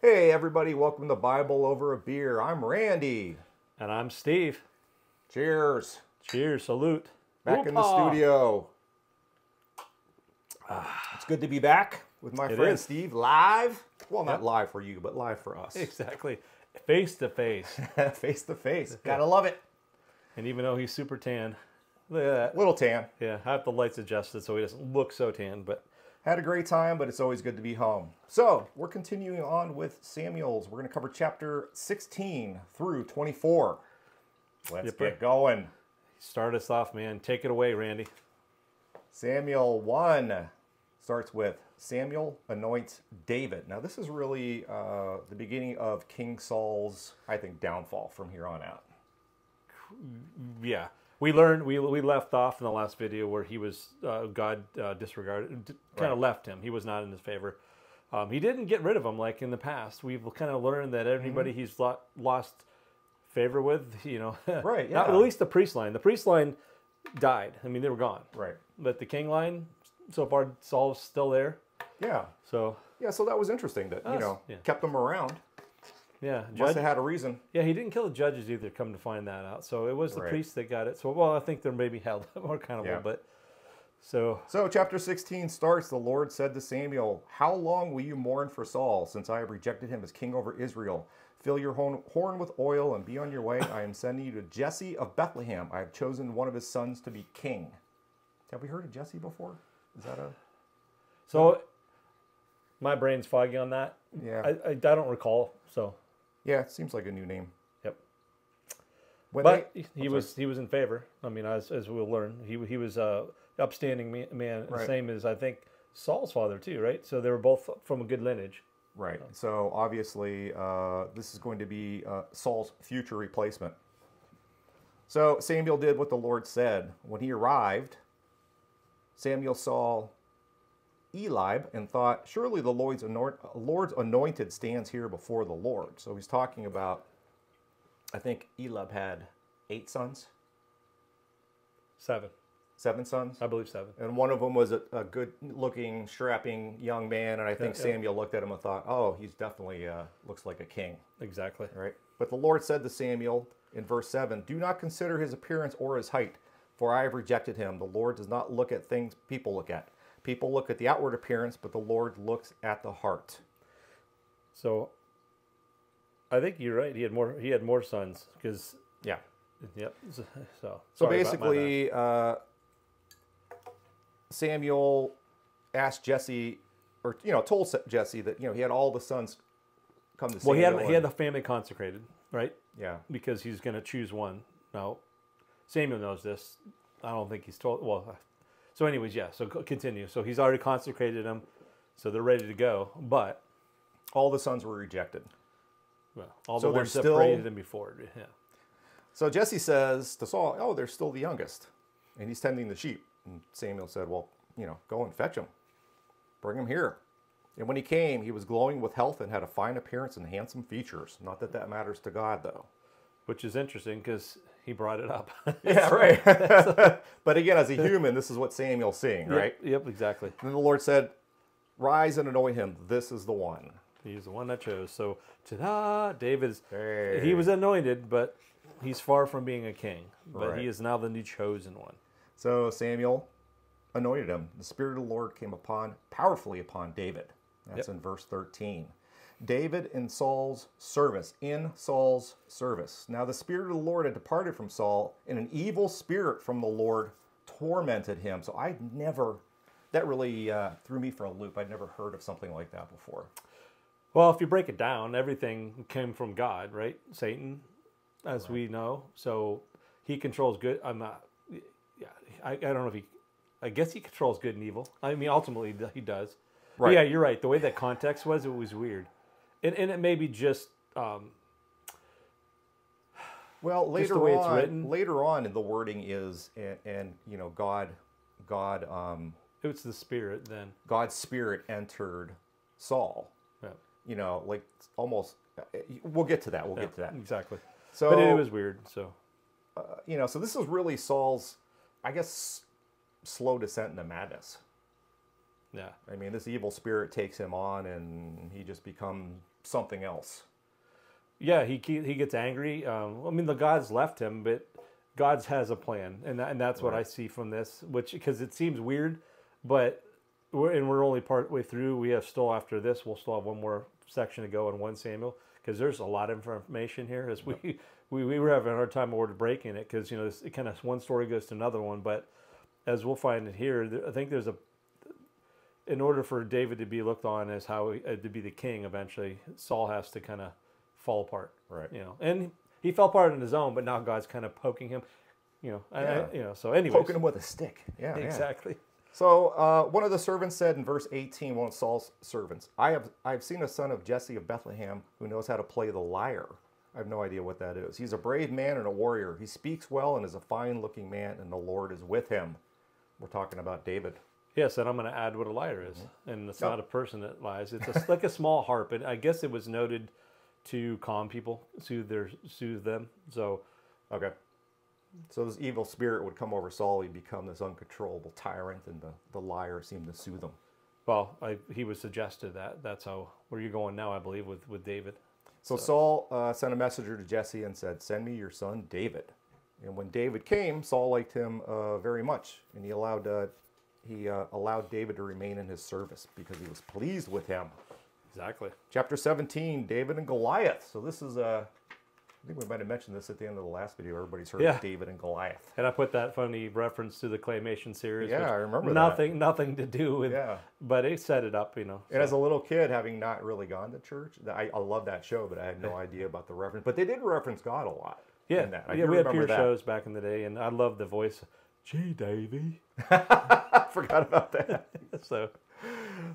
Hey everybody, welcome to Bible Over a Beer. I'm Randy. And I'm Steve. Cheers. Cheers, salute. Back in the studio. It's good to be back with my friend Steve, live. Well, not live for you, but live for us. Exactly. Face to face. Face to face. Gotta love it. And even though he's super tan, look at that. Little tan. Yeah, I have the lights adjusted so he doesn't look so tan, but... Had a great time, but it's always good to be home. So, we're continuing on with Samuel's. We're going to cover chapter 16 through 24. Let's get going. Start us off, man. Take it away, Randy. Samuel 1 starts with Samuel anoints David. Now, this is really the beginning of King Saul's, I think, downfall from here on out. Yeah. We learned, we left off in the last video where he was, God disregarded, kind of left him. He was not in his favor. He didn't get rid of him like in the past. We've kind of learned that everybody he's lost favor with, you know. Right, yeah. Not, at least the priest line. The priest line died. I mean, they were gone. Right. But the king line, so far, Saul's still there. Yeah. So. Yeah, so that was interesting that, kept him around. Yeah, must have had a reason. Yeah, he didn't kill the judges either. Come to find that out, so it was the priest that got it. So, well, I think they're maybe held more accountable. But so chapter 16 starts. The Lord said to Samuel, "How long will you mourn for Saul, since I have rejected him as king over Israel? Fill your horn with oil and be on your way. I am sending you to Jesse of Bethlehem. I have chosen one of his sons to be king." Have we heard of Jesse before? Is that a? So, my brain's foggy on that. Yeah, I don't recall. So. Yeah, it seems like a new name. Yep. But he was in favor. I mean, as we'll learn, he was a upstanding man, same as I think Saul's father too, right? So they were both from a good lineage. Right. So obviously, this is going to be Saul's future replacement. So Samuel did what the Lord said. When he arrived, Samuel saw Eliab and thought, surely the Lord's anointed stands here before the Lord. So he's talking about, I think Eliab had 8 sons? 7. 7 sons? I believe 7. And one of them was a good-looking, strapping young man, and I think Samuel looked at him and thought, oh, he's definitely looks like a king. Exactly. Right? But the Lord said to Samuel in verse 7, "Do not consider his appearance or his height, for I have rejected him. The Lord does not look at things people look at. People look at the outward appearance, but the Lord looks at the heart." So, I think you're right. He had more sons because Yep. So basically, Samuel asked Jesse, or told Jesse that he had all the sons come to Samuel. Well, he had the family consecrated, right? Yeah. Because he's going to choose one. Now, Samuel knows this. I don't think he's told. Well. So anyways, yeah, so continue. So he's already consecrated them, so they're ready to go, but... all the sons were rejected. Well, all the ones that praised him before, yeah. So Jesse says to Saul, oh, they're still the youngest, and he's tending the sheep. And Samuel said, well, go and fetch him. Bring him here. And when he came, he was glowing with health and had a fine appearance and handsome features. Not that that matters to God, though. Which is interesting, because he brought it up. Yeah, right. But again, as a human, this is what Samuel's seeing, right? Yep, exactly. And then the Lord said, "Rise and anoint him. This is the one." He's the one that chose. So, ta-da! David he was anointed, but he's far from being a king. But he is now the new chosen one. So Samuel anointed him. The Spirit of the Lord came powerfully upon David. That's in verse 13. David in Saul's service. Now the Spirit of the Lord had departed from Saul, and an evil spirit from the Lord tormented him. So that really threw me for a loop. I'd never heard of something like that before. Well, if you break it down, everything came from God, right? Satan, as we know. So he controls good. I don't know if I guess he controls good and evil. I mean, ultimately he does. Right. But yeah, you're right. The way that context was, it was weird. And it may be just well, later just the way on, it's written. Later on in the wording is, God, it's the Spirit then. God's Spirit entered Saul. Yeah. Like almost. We'll get to that. We'll get to that. Exactly. So, but it was weird. So, so this is really Saul's, I guess, slow descent into madness. Yeah. I mean, this evil spirit takes him on, and he just becomes something else. Yeah, he gets angry. I mean, the gods left him, but God's has a plan, and that's what I see from this. Which, because it seems weird, but we're only part way through. We have still after this, we'll still have one more section to go in 1 Samuel, because there's a lot of information here. As we were having a hard time breaking it, because it kind of one story goes to another one. But as we'll find it here, I think there's in order for David to be looked on as to be the king eventually, Saul has to kind of fall apart, right? And he fell apart on his own, but now God's kind of poking him, So anyway, poking him with a stick, yeah, exactly. Yeah. So one of the servants said in verse 18, one of Saul's servants, I have seen a son of Jesse of Bethlehem who knows how to play the lyre. I have no idea what that is. He's a brave man and a warrior. He speaks well and is a fine-looking man, and the Lord is with him. We're talking about David. Yes, and I'm going to add what a lyre is, and it's not a person that lies. It's like a small harp, and I guess it was noted to calm people, soothe them. So, okay. So this evil spirit would come over Saul. He'd become this uncontrollable tyrant, and the lyre seemed to soothe him. Well, he was suggested that's where you're going now, I believe, with David. So Saul sent a messenger to Jesse and said, "Send me your son David." And when David came, Saul liked him very much, and he allowed David to remain in his service because he was pleased with him. Exactly. Chapter 17, David and Goliath. So this is I think we might have mentioned this at the end of the last video. Everybody's heard of David and Goliath. And I put that funny reference to the claymation series. Yeah, I remember nothing to do with. Yeah. But it set it up, And as a little kid, having not really gone to church, I love that show, but I had no idea about the reference. But they did reference God a lot. Yeah, in that. we had peer shows back in the day, and I loved the voice. Gee, Davey. I forgot about that. So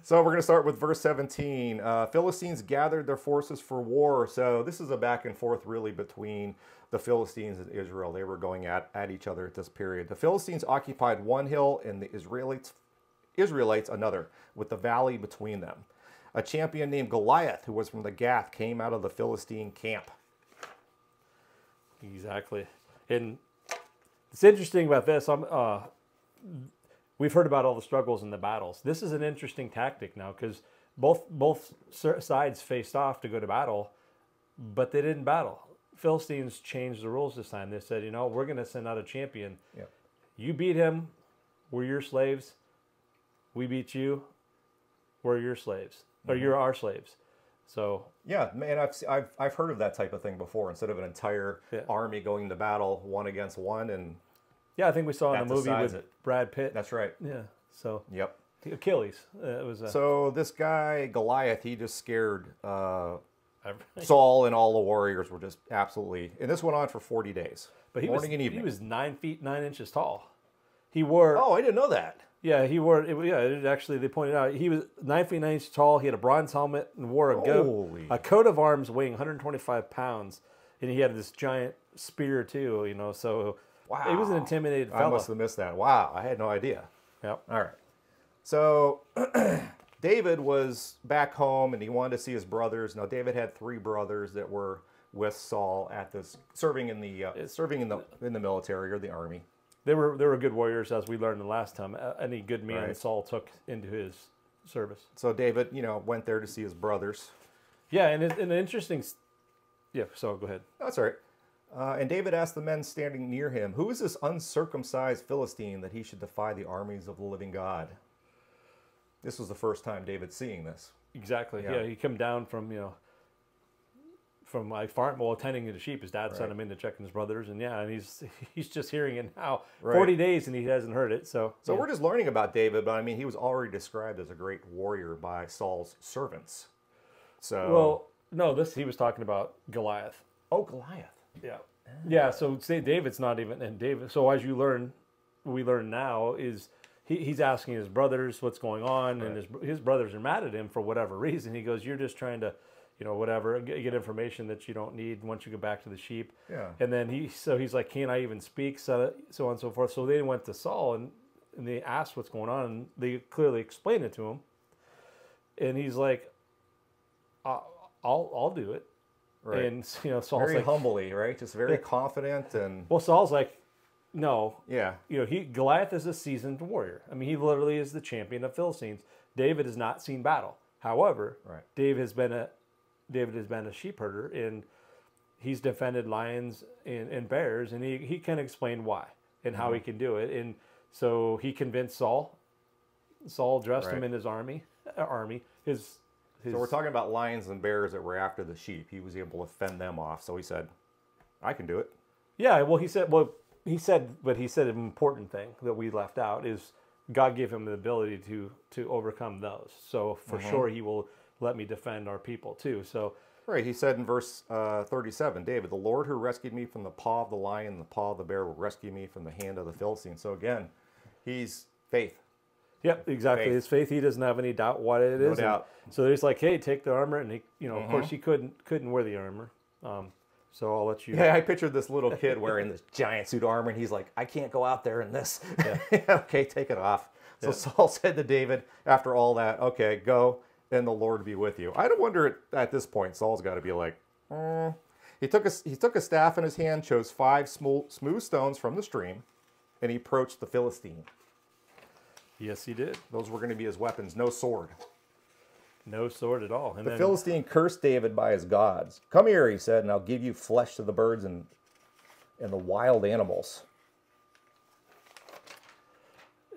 we're going to start with verse 17. Philistines gathered their forces for war. So this is a back and forth really between the Philistines and Israel. They were going at each other at this period. The Philistines occupied one hill and the Israelites another, with the valley between them. A champion named Goliath, who was from the Gath, came out of the Philistine camp. Exactly. And it's interesting about this. We've heard about all the struggles and the battles. This is an interesting tactic now, because both sides faced off to go to battle, but they didn't battle. Philistines changed the rules this time. They said, we're going to send out a champion. Yeah. You beat him, we're your slaves. We beat you, we're your slaves. Or you're our slaves. So yeah, man, I've heard of that type of thing before. Instead of an entire army going to battle one against one, and I think we saw in the movie with Brad Pitt. That's right. Yeah. So yep. Achilles. It was. So this guy Goliath, he just scared Saul, and all the warriors were just absolutely. And this went on for 40 days. But morning and evening. He was 9 feet 9 inches tall. He wore. Oh, I didn't know that. Yeah, he wore. Actually, they pointed out he was 9 feet 9 inches tall. He had a bronze helmet and wore a coat of arms weighing 125 pounds, and he had this giant spear too. So wow, he was an intimidated fellow. I must have missed that. Wow, I had no idea. Yep. All right. So David was back home, and he wanted to see his brothers. Now David had 3 brothers that were with Saul at this serving in the military or the army. They were good warriors, as we learned the last time. Any good man Saul took into his service. So David, went there to see his brothers. Yeah, and an interesting. Yeah. So go ahead. That's all right. And David asked the men standing near him, "Who is this uncircumcised Philistine that he should defy the armies of the living God?" This was the first time David seeing this. Exactly. Yeah, he come down from from like tending to the sheep. His dad sent him in to check on his brothers, and he's just hearing it now. 40 days and he hasn't heard it. So we're just learning about David, but I mean, he was already described as a great warrior by Saul's servants. So no, he was talking about Goliath. Oh, Goliath. Yeah. Yeah. So say David's not even, and David. So as we learn now is he's asking his brothers what's going on, and his brothers are mad at him for whatever reason. He goes, "You're just trying to." Whatever, get information that you don't need once you go back to the sheep. Yeah. And then he's like, can't I even speak? So on and so forth. So they went to Saul and they asked what's going on, and they clearly explained it to him. And he's like, I'll do it. Right. And Saul's very like, humbly, right? Just very confident and. Well, Saul's like, no. Yeah. Goliath is a seasoned warrior. I mean, he literally is the champion of Philistines. David has not seen battle. However, Right. David has been a sheep herder, and he's defended lions and bears, and he can explain why and how he can do it. And so he convinced Saul. Saul dressed him Right. in his army. So we're talking about lions and bears that were after the sheep. He was able to fend them off. So he said, I can do it. Yeah, well, he said an important thing that we left out is God gave him the ability to overcome those. So for sure, he will let me defend our people too. So Right. He said in verse 37, David, the Lord who rescued me from the paw of the lion and the paw of the bear will rescue me from the hand of the Philistine. So again, he's faith. yep, exactly. Faith. His faith, he doesn't have any doubt what it is. No doubt. And so he's like, hey, take the armor, and he, of course, he couldn't wear the armor. So I'll let you. Yeah, I pictured this little kid wearing this giant suit armor, and he's like, I can't go out there in this. Okay, take it off. So Saul said to David, after all that, okay, go, and the Lord be with you. I don't wonder at this point, Saul's got to be like, He took a staff in his hand, chose 5 smooth stones from the stream, and he approached the Philistine. Yes, he did. Those were going to be his weapons, no sword. No sword at all. And The Philistine cursed David by his gods. Come here, he said, and I'll give you flesh to the birds and the wild animals.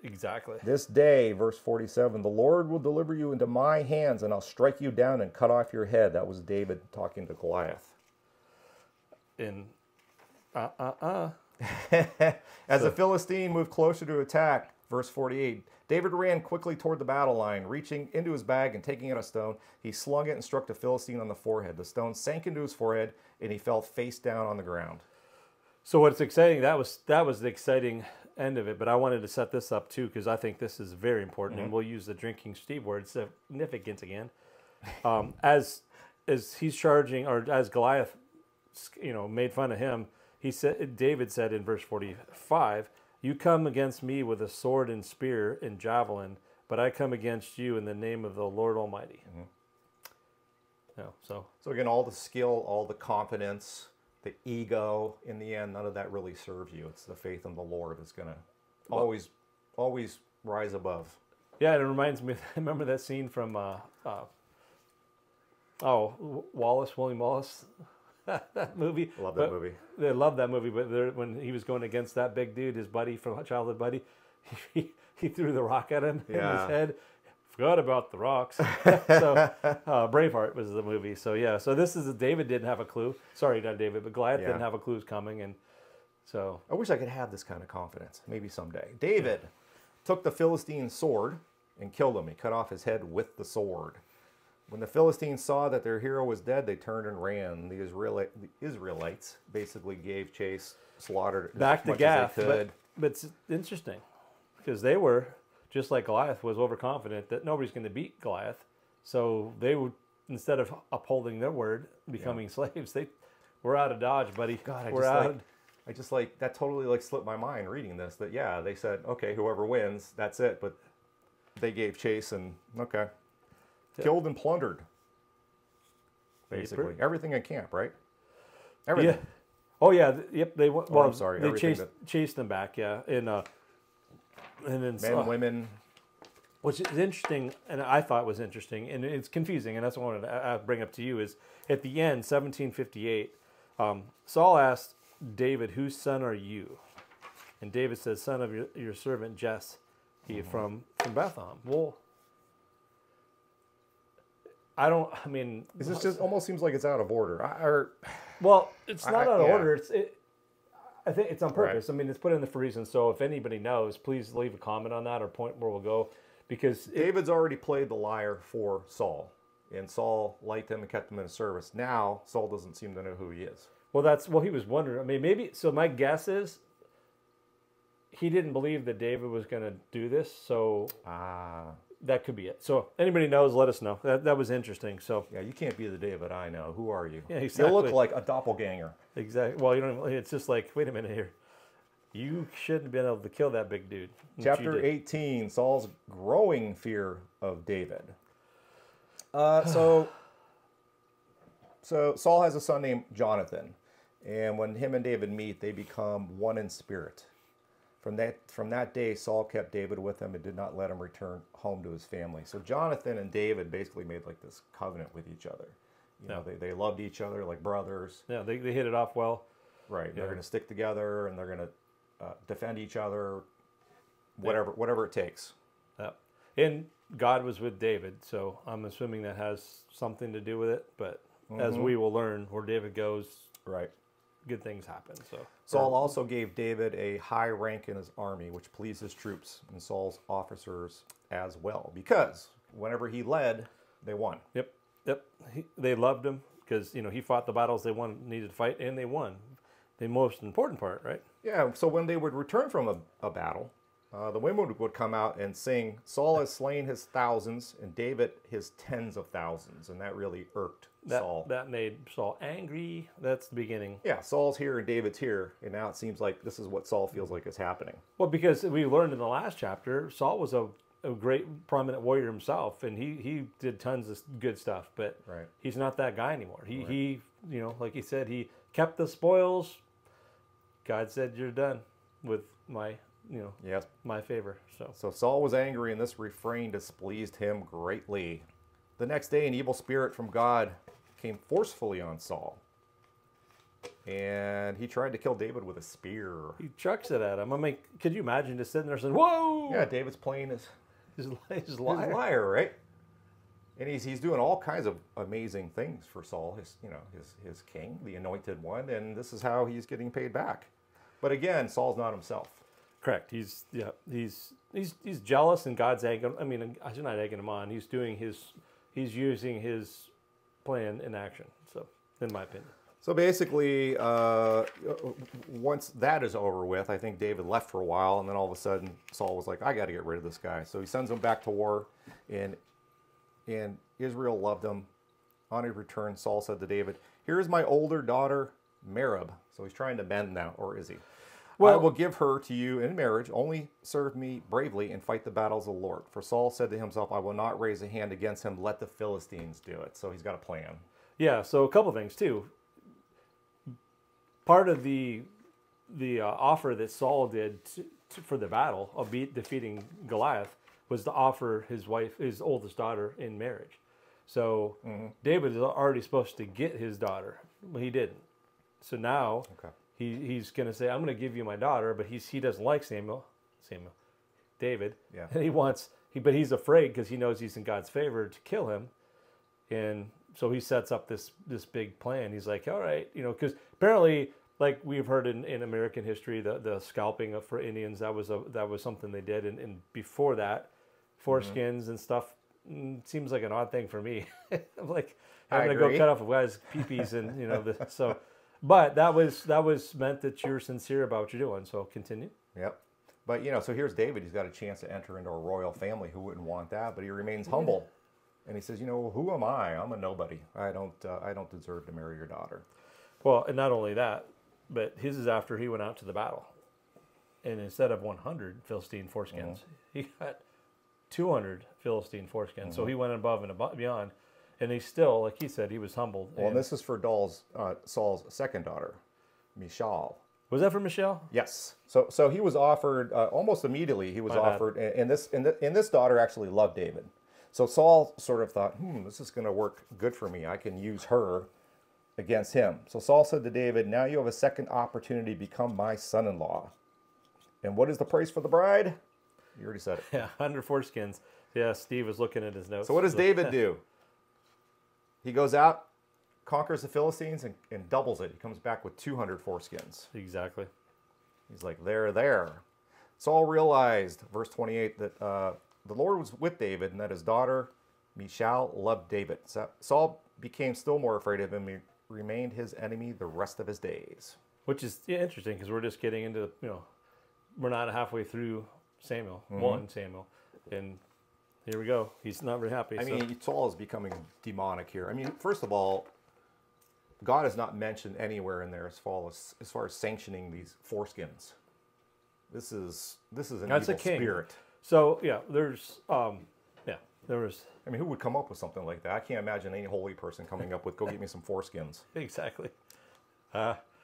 Exactly. This day, verse 47, the Lord will deliver you into my hands, and I'll strike you down and cut off your head. That was David talking to Goliath. And As the Philistine moved closer to attack, verse 48, David ran quickly toward the battle line. Reaching into his bag and taking out a stone, he slung it and struck the Philistine on the forehead. The stone sank into his forehead, and he fell face down on the ground. So what's exciting, that was the exciting end of it, but I wanted to set this up too because I think this is very important, and we'll use the drinking Steve word, significance again. As he's charging, or as Goliath, made fun of him, David said in verse 45, "You come against me with a sword and spear and javelin, but I come against you in the name of the Lord Almighty." So again, all the skill, all the confidence, the ego, in the end, none of that really serves you. It's the faith in the Lord that's going to always rise above. yeah, it reminds me. I remember that scene from William Wallace, that movie. Love that movie. They love that movie, but when he was going against that big dude, his buddy from childhood buddy, he threw the rock at him in his head. Forgot about the rocks. So Braveheart was the movie. So yeah, so this is David didn't have a clue. Sorry, not David, but Goliath didn't have a clue was coming, and so I wish I could have this kind of confidence. Maybe someday. David took the Philistine's sword and killed him. He cut off his head with the sword. When the Philistines saw that their hero was dead, they turned and ran. The Israelites basically gave chase, slaughtered back as to much Gath. as they could. But it's interesting because they were just like Goliath was overconfident that nobody's going to beat Goliath. So they would, instead of upholding their word, becoming slaves, we're out of Dodge, buddy. God, I just that totally slipped my mind reading this. That they said, okay, whoever wins, that's it. But they gave chase and killed and plundered. Basically, everything in camp, right? Everything. Yeah. Oh yeah. Yep. They went. Well, I'm sorry. They chased them back. Yeah. And then men, women. Which is interesting, and I thought was interesting, and it's confusing, and that's what I wanted to bring up to you is at the end, 1758, Saul asked David, "Whose son are you?" And David says, "Son of your servant Jesse, from Bethlehem." Well, This just almost seems like it's out of order. Well, it's not out of yeah. order. I think it's on purpose. Right. I mean, it's put in there for a reason. So if anybody knows, please leave a comment on that or point where we'll go. Because David's already played the liar for Saul, and Saul liked him and kept him in his service. Now Saul doesn't seem to know who he is. Well, he was wondering. I mean, maybe. So my guess is he didn't believe that David was going to do this. So that could be it. So anybody knows, let us know. That was interesting. So yeah, you can't be the David I know. Who are you? Yeah, exactly. You look like a doppelganger. Exactly. Well, you don't. It's just like, wait a minute here. You shouldn't have been able to kill that big dude. Chapter 18, Saul's growing fear of David. So Saul has a son named Jonathan, and when him and David meet, they become one in spirit. From that day, Saul kept David with him and did not let him return home to his family. So Jonathan and David basically made like this covenant with each other. You know, they loved each other like brothers. Yeah, they hit it off well. Right. Yeah. They're going to stick together and they're going to defend each other, whatever it takes. Yeah. And God was with David, so I'm assuming that has something to do with it. But as we will learn, where David goes, right, good things happen. So Saul also gave David a high rank in his army, which pleased his troops and Saul's officers as well, because whenever he led, they won. Yep. They loved him because he fought the battles they needed to fight, and they won. The most important part, right? Yeah. So when they would return from a battle, the women would come out and sing, "Saul has slain his thousands, and David his tens of thousands," and that really irked Saul. That made Saul angry. That's the beginning. Yeah, Saul's here and David's here, and now it seems like this is what Saul feels like is happening. Well, because we learned in the last chapter, Saul was a great prominent warrior himself, and he did tons of good stuff, but right. He's not that guy anymore. He like he said, he kept the spoils. God said, "You're done with my yes, my favor." So Saul was angry, and this refrain displeased him greatly. The next day, an evil spirit from God came forcefully on Saul, and he tried to kill David with a spear. He chucks it at him. I mean, could you imagine just sitting there saying, "Whoa!" Yeah, David's playing his liar, right? And he's doing all kinds of amazing things for Saul, his king, the anointed one, and this is how he's getting paid back. But again, Saul's not himself. Correct. He's jealous, and God's egging. I mean, I should not egging him on. He's using his plan in action. So, in my opinion. So basically, once that is over with, I think David left for a while, and then all of a sudden, Saul was like, "I got to get rid of this guy." So he sends him back to war, and Israel loved him. On his return, Saul said to David, "Here is my older daughter, Merab." So he's trying to bend now, or is he? "Well, I will give her to you in marriage. Only serve me bravely and fight the battles of the Lord." For Saul said to himself, "I will not raise a hand against him. Let the Philistines do it." So he's got a plan. Yeah, so a couple things, too. Part of the offer that Saul did for the battle of defeating Goliath was to offer his oldest daughter in marriage. So David is already supposed to get his daughter, but he didn't. So now he's going to say, "I'm going to give you my daughter," but he doesn't like David. Yeah. And but he's afraid because he knows he's in God's favor to kill him, and so he sets up this big plan. He's like, "All right, because apparently, like we've heard in American history, the scalping for Indians, that was something they did, and before that, foreskins and stuff seems like an odd thing for me. I'm like, I'm gonna go cut off a guy's peepees and so, but that was meant that you're sincere about what you're doing. So continue. Yep. But so here's David. He's got a chance to enter into a royal family. Who wouldn't want that? But he remains humble. And he says, "Who am I? I'm a nobody. I don't deserve to marry your daughter." Well, and not only that, but his is after he went out to the battle. And instead of 100 Philistine foreskins, he got 200 Philistine foreskins. So he went above and beyond. And he still, like he said, he was humbled. Well, and this is for Saul's second daughter, Michal. Was that for Michelle? Yes. So he was offered almost immediately. He was offered, and this daughter actually loved David. So Saul sort of thought, this is going to work good for me. I can use her against him. So Saul said to David, "Now you have a second opportunity to become my son-in-law." And what is the price for the bride? You already said it. Yeah, 100 foreskins. Yeah, Steve was looking at his notes. So what does David do? He goes out, conquers the Philistines, and doubles it. He comes back with 200 foreskins. Exactly. He's like, there. Saul realized, verse 28, that the Lord was with David and that his daughter, Michal, loved David. So Saul became still more afraid of him and remained his enemy the rest of his days. Which is interesting because we're just getting into, we're not halfway through Samuel, 1 Samuel. And here we go. He's not very happy. I mean, Saul is becoming demonic here. I mean, first of all, God is not mentioned anywhere in there as far as sanctioning these foreskins. This is an That's evil a king. spirit. So there was. I mean, who would come up with something like that? I can't imagine any holy person coming up with, "Go get me some foreskins." Exactly.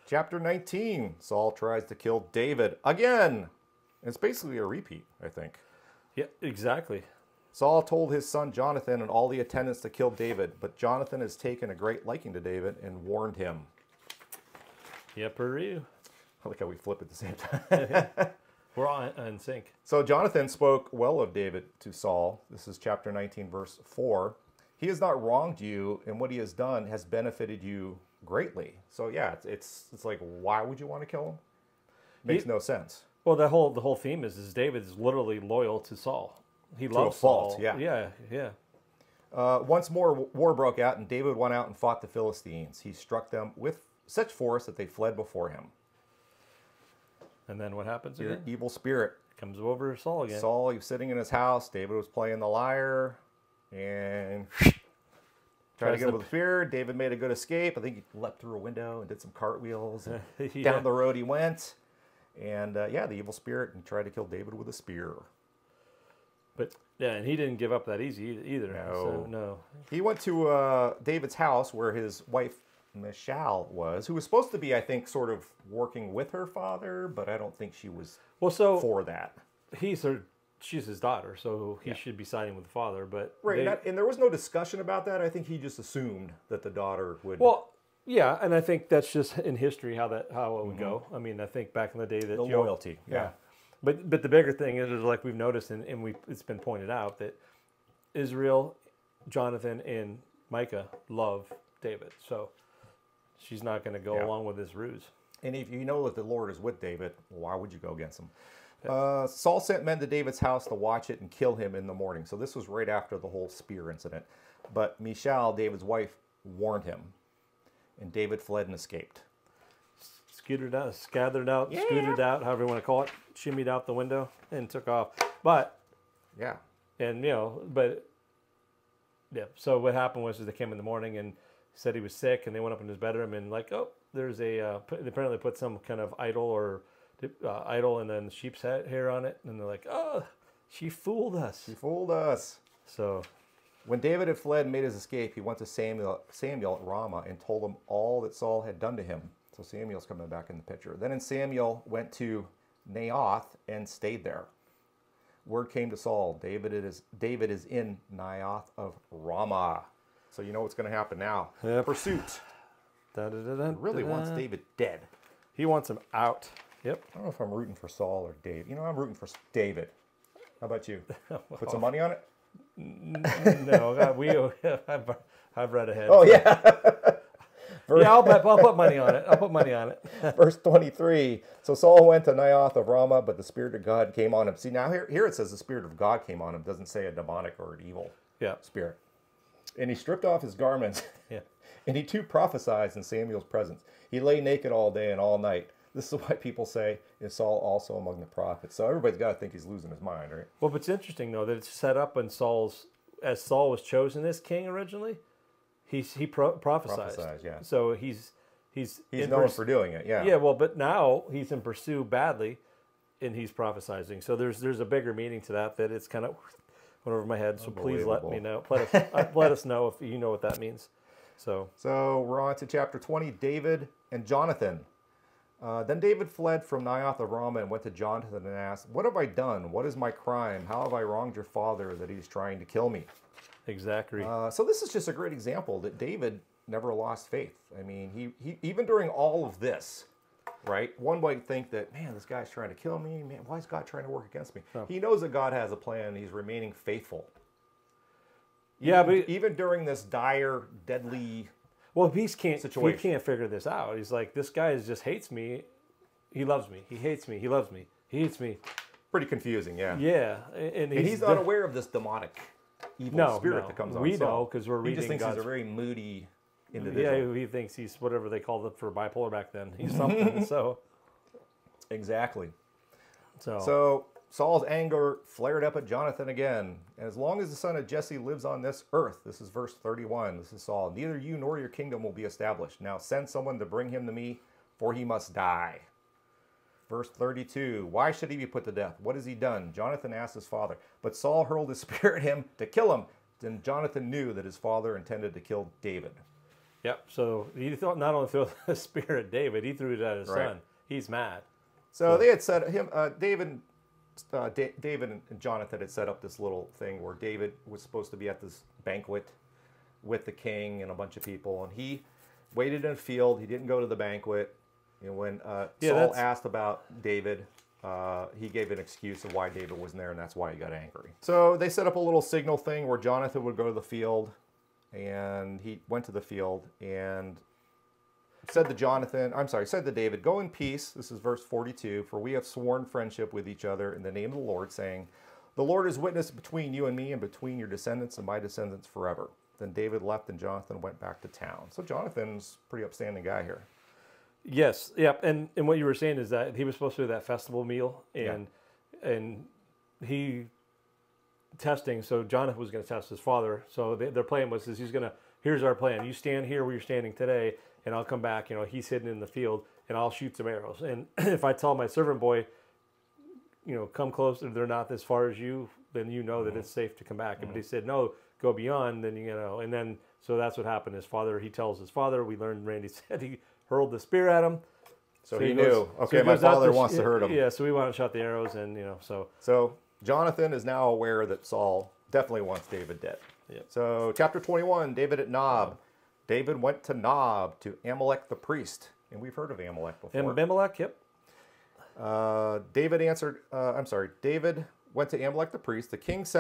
Chapter 19, Saul tries to kill David again. It's basically a repeat, I think. Yeah, exactly. Saul told his son Jonathan and all the attendants to kill David, but Jonathan has taken a great liking to David and warned him. Yep, you. I like how we flip at the same time. We're all in sync. So Jonathan spoke well of David to Saul. This is chapter 19, verse 4. He has not wronged you, and what he has done has benefited you greatly. So yeah, it's like, why would you want to kill him? Makes no sense. Well, the whole theme is David is literally loyal to Saul. He loves fault, Saul. yeah. Yeah. Once more, war broke out, and David went out and fought the Philistines. He struck them with such force that they fled before him. And then what happens Your again? evil spirit Comes over Saul again. Saul, he was sitting in his house. David was playing the lyre and tried to get him with a spear. David made a good escape. I think he leapt through a window and did some cartwheels. And Yeah. down the road he went. And the evil spirit and tried to kill David with a spear. But yeah, and he didn't give up that easy either. No. So, no. He went to David's house where his wife Michal was, who was supposed to be, I think, sort of working with her father, but I don't think she was for that. She's his daughter, so he should be siding with the father. But right, and there was no discussion about that. I think he just assumed that the daughter would. Well, yeah, and I think that's just in history how it would go. I mean, I think back in the day that the loyalty, yeah. But the bigger thing is like we've noticed, and it's been pointed out that Israel, Jonathan, and Micah love David, so she's not going to go along with this ruse. And if you know that the Lord is with David, why would you go against him? Saul sent men to David's house to watch it and kill him in the morning. So this was right after the whole spear incident. But Michal, David's wife, warned him. And David fled and escaped. Scooted out, however you want to call it, shimmied out the window and took off. But, so what happened was they came in the morning and said he was sick, and they went up in his bedroom and like, oh, there's they apparently put some kind of idol and then sheep's hair on it, and they're like, oh, she fooled us. She fooled us. So when David had fled and made his escape, he went to Samuel at Ramah and told him all that Saul had done to him. So Samuel's coming back in the picture. Then Samuel went to Naioth and stayed there. Word came to Saul, David is in Naioth of Ramah. So you know what's going to happen now. Yep. Pursuit. He really wants David dead. He wants him out. Yep. I don't know if I'm rooting for Saul or David. You know, I'm rooting for David. How about you? Put some money on it? No, I've read ahead. Oh, yeah. I'll put money on it. Verse 23. So Saul went to Naioth of Ramah, but the Spirit of God came on him. See, now here it says the Spirit of God came on him. It doesn't say a demonic or an evil spirit. And he stripped off his garments. Yeah. And he too prophesied in Samuel's presence. He lay naked all day and all night. This is why people say, is Saul also among the prophets? So everybody's got to think he's losing his mind, right? Well, but it's interesting, though, that it's set up when as Saul was chosen as king originally, he prophesied. Yeah. So he's known for doing it, yeah. Yeah, well, but now he's in pursuit badly, and he's prophesying. So there's a bigger meaning to that it's kind of went over my head. So please let me know. Let us know if you know what that means. So we're on to chapter 20, David and Jonathan. Then David fled from Naioth of Ramah and went to Jonathan and asked, what have I done? What is my crime? How have I wronged your father that he's trying to kill me? Exactly. So this is just a great example that David never lost faith. I mean, he even during all of this, right? One might think that, man, this guy's trying to kill me. Man, why is God trying to work against me? Oh. He knows that God has a plan. He's remaining faithful. Even during this dire, deadly situation. He can't figure this out. He's like, this guy just hates me. He loves me. He hates me. He loves me. He hates me. Pretty confusing, yeah. Yeah, and he's not aware of this demonic evil spirit that comes on. We know because we're reading. He just thinks he's a very moody individual. Yeah, he thinks he's whatever they called it for bipolar back then. He's something. Exactly. So Saul's anger flared up at Jonathan again. And as long as the son of Jesse lives on this earth, this is verse 31, this is Saul, neither you nor your kingdom will be established. Now send someone to bring him to me, for he must die. Verse 32, why should he be put to death? What has he done? Jonathan asked his father. But Saul hurled his spear at him to kill him. Then Jonathan knew that his father intended to kill David. Yep, so he thought not only threw the spear at David, he threw it at his son. He's mad. So they had said, David David and Jonathan had set up this little thing where David was supposed to be at this banquet with the king and a bunch of people, and he waited in a field. He didn't go to the banquet. And when Saul asked about David, he gave an excuse of why David wasn't there, and that's why he got angry. So they set up a little signal thing where Jonathan would go to the field, and he went to the field and said to David, "Go in peace." This is verse 42. "For we have sworn friendship with each other in the name of the Lord, saying, 'The Lord is witness between you and me and between your descendants and my descendants forever.' Then David left and Jonathan went back to town." So Jonathan's a pretty upstanding guy here. Yes, yep. And what you were saying is that he was supposed to do that festival meal, and he testing. So Jonathan was going to test his father. So their plan was, here's our plan. You stand here where you're standing today, and I'll come back. He's hidden in the field, and I'll shoot some arrows. And if I tell my servant boy, come close, if they're not as far as you, then you know that it's safe to come back. But he said, no, go beyond, then and then, so that's what happened. He tells his father, we learned, Randy said he hurled the spear at him. So he knew, okay, my father wants to hurt him. Yeah, so we went and shot the arrows, and, So Jonathan is now aware that Saul definitely wants David dead. Yep. So chapter 21, David at Nob. David went to Nob to Amalek the priest. And we've heard of Amalek before. Amalek, yep. David went to Amalek the priest. The king sent